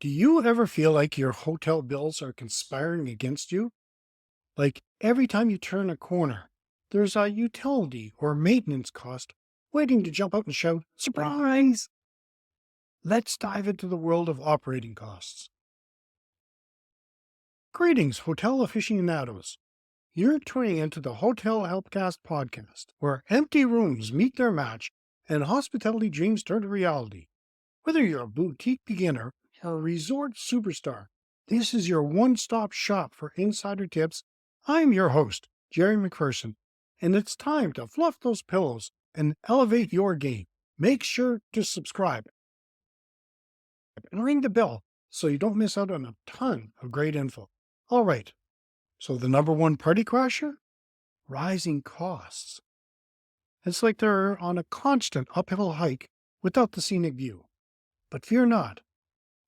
Do you ever feel like your hotel bills are conspiring against you? Like every time you turn a corner, there's a utility or maintenance cost waiting to jump out and shout, "Surprise!" Let's dive into the world of operating costs. Greetings, hotel aficionados. You're tuning into the Hotel Helpcast podcast, where empty rooms meet their match and hospitality dreams turn to reality. Whether you're a boutique beginner or a resort superstar, this is your one stop shop for insider tips. I'm your host, Jerry McPherson, and it's time to fluff those pillows and elevate your game. Make sure to subscribe and ring the bell so you don't miss out on a ton of great info. All right, so the number one party crasher? Rising costs. It's like they're on a constant uphill hike without the scenic view. But fear not.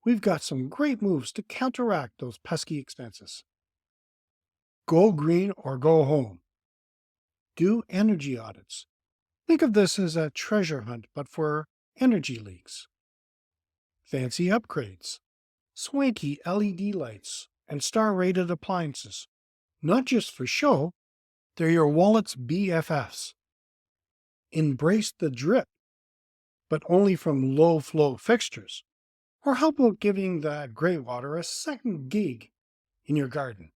We've got some great moves to counteract those pesky expenses. Go green or go home. Do energy audits. Think of this as a treasure hunt, but for energy leaks. Fancy upgrades. Swanky LED lights and star-rated appliances. Not just for show, they're your wallet's BFFs. Embrace the drip, but only from low-flow fixtures. Or how about giving that gray water a second gig in your garden?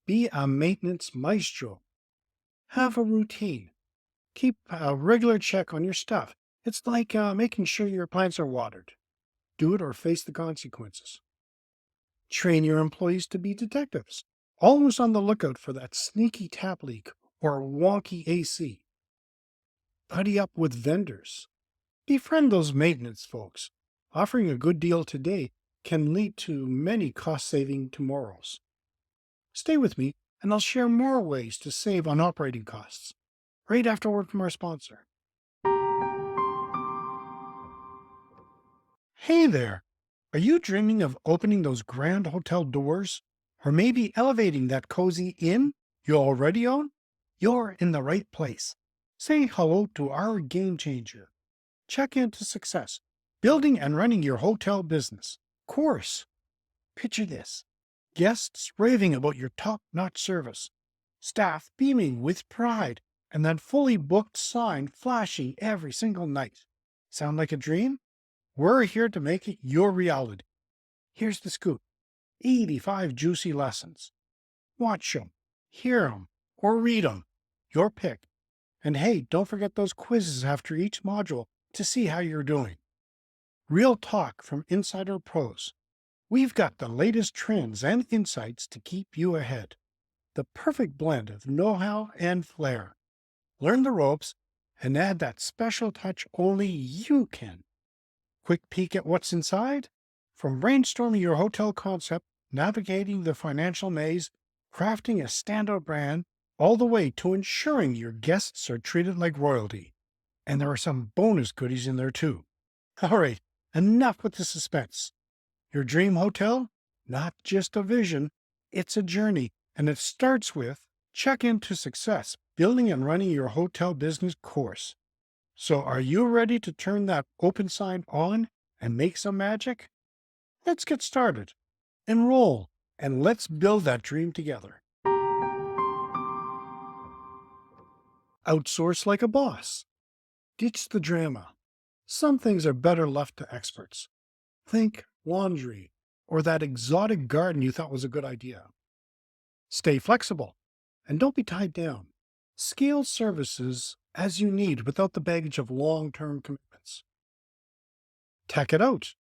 Be a maintenance maestro. Have a routine. Keep a regular check on your stuff. It's like making sure your plants are watered. Do it or face the consequences. Train your employees to be detectives, always on the lookout for that sneaky tap leak or wonky AC. Buddy up with vendors. Befriend those maintenance folks. Offering a good deal today can lead to many cost-saving tomorrows. Stay with me, and I'll share more ways to save on operating costs, right after word from our sponsor. Hey there! Are you dreaming of opening those grand hotel doors? Or maybe elevating that cozy inn you already own? You're in the right place. Say hello to our game changer. Check into success. Building and running your hotel business. Course. Picture this. Guests raving about your top-notch service. Staff beaming with pride, and that fully booked sign flashing every single night. Sound like a dream? We're here to make it your reality. Here's the scoop. 85 juicy lessons. Watch them, hear them, or read them. Your pick. And hey, don't forget those quizzes after each module to see how you're doing. Real talk from insider pros. We've got the latest trends and insights to keep you ahead. The perfect blend of know-how and flair. Learn the ropes and add that special touch only you can. Quick peek at what's inside? From brainstorming your hotel concept, navigating the financial maze, crafting a standout brand, all the way to ensuring your guests are treated like royalty. And there are some bonus goodies in there too. All right, enough with the suspense. Your dream hotel? Not just a vision, it's a journey, and it starts with Check Into Success, building and running your hotel business course. So are you ready to turn that open sign on and make some magic? Let's get started. Enroll, and let's build that dream together. Outsource like a boss. Ditch the drama. Some things are better left to experts. Think laundry or that exotic garden you thought was a good idea. Stay flexible and don't be tied down. Scale services as you need without the baggage of long-term commitments. Tech it out.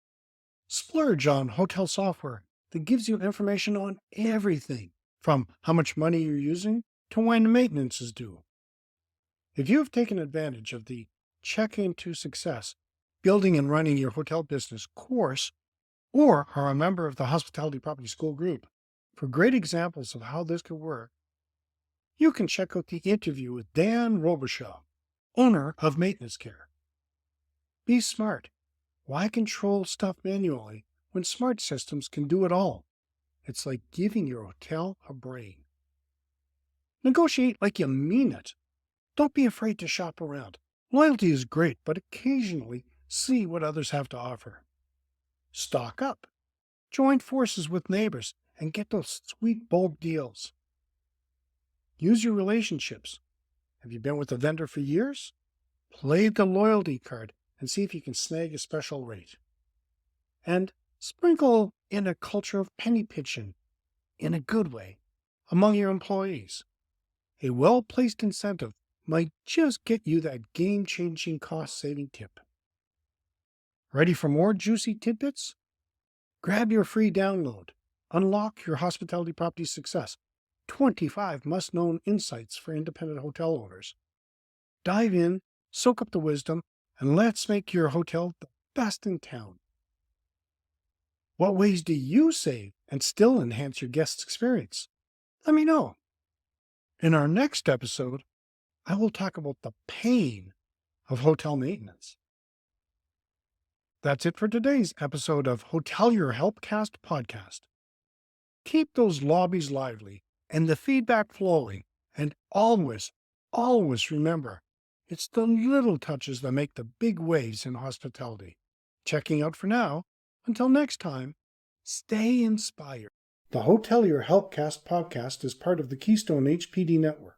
Splurge on hotel software that gives you information on everything, from how much money you're using to when maintenance is due. If you have taken advantage of the Check Into Success, building and running your hotel business course, or are a member of the Hospitality Property School group, for great examples of how this could work, you can check out the interview with Dan Robichaud, owner of Maintenance Care. Be smart. Why control stuff manually when smart systems can do it all? It's like giving your hotel a brain. Negotiate like you mean it. Don't be afraid to shop around. Loyalty is great, but occasionally see what others have to offer. Stock up. Join forces with neighbors and get those sweet bulk deals. Use your relationships. Have you been with a vendor for years? Play the loyalty card and see if you can snag a special rate. And sprinkle in a culture of penny pinching, in a good way, among your employees. A well-placed incentive might just get you that game-changing cost-saving tip. Ready for more juicy tidbits? Grab your free download. Unlock your hospitality property success. 25 must-know insights for independent hotel owners. Dive in, soak up the wisdom, and let's make your hotel the best in town. What ways do you save and still enhance your guest experience? Let me know. In our next episode, I will talk about the pain of hotel maintenance. That's it for today's episode of Hotel Your Helpcast podcast. Keep those lobbies lively and the feedback flowing, and always, always remember, it's the little touches that make the big waves in hospitality. Checking out for now. Until next time, stay inspired. The Hotel Your Helpcast podcast is part of the Keystone HPD network.